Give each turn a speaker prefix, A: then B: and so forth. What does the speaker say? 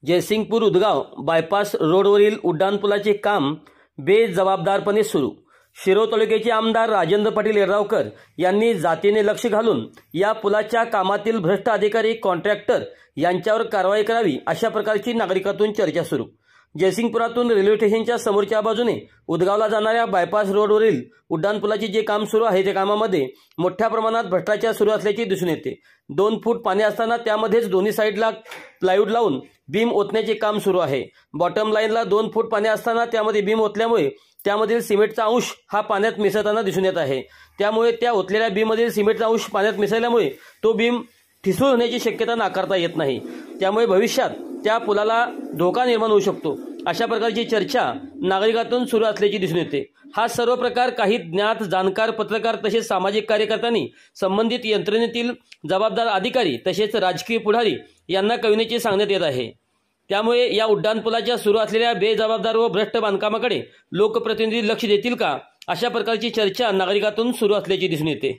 A: Jaysingpur Udgaon bypass रोडवरील उड्डाणपुलाचे काम बेजबाबदारपणे सुरू। शिरोळ तालुक्याचे आमदार राजेंद्र पाटील येड्रावकर यांनी जातीने लक्ष घालून या पुलाच्या कामातील भ्रष्ट अधिकारी कॉन्ट्रॅक्टर यांच्यावर कारवाई करावी अशा प्रकारची नागरिकांतून चर्चा सुरू। जयसिंगपुरातून रेल्वे स्टेशनच्या समोरच्या बाजूने उदगावला जाणाऱ्या बायपास रोडवरील उड्डाणपुलाचे जे काम सुरू आहे त्या कामामध्ये मोठ्या प्रमाणात भ्रष्टाचार सुरू असल्याचे दिसून येते। 2 फूट पाणी असताना त्यामध्येच दोन्ही साईडला प्लायवूड लावून बीम ओतण्याचे काम सुरू आहे। बॉटम लाईनला 2 फूट पाणी असताना त्यामध्ये बीम ओतल्यामुळे त्यामधील सिमेंटचा अंश हा पाण्यात मिसळताना दिसून येत आहे। त्यामुळे त्या ओतलेल्या बीममधील सिमेंटचा अंश पाण्यात मिसळल्यामुळे तो बीम ठिसूळ होण्याची शक्यता नाकारता येत नाही। त्यामुळे भविष्यात त्या पुलाला धोका निर्माण होऊ शकतो अशा प्रकारची चर्चा नागरिकांतून सुरू असल्याची दिसून येते। हा सर्व प्रकार काही ज्ञात जाणकार पत्रकार तसेच सामाजिक कार्यकर्त्यांनी संबंधित यंत्रणेतील जबाबदार अधिकारी तसेच राजकीय पुढारी यांना कळविण्याचे सांगण्यात येत आहे। त्यामुळे या उड्डाणपुलाच्या सुरू असलेल्या बेजबाबदार व भ्रष्ट बांधकामाकडे लोकप्रतिनिधी लक्ष देतील का अशा प्रकारची चर्चा नागरिकांतून सुरू असल्याची दिसून येते।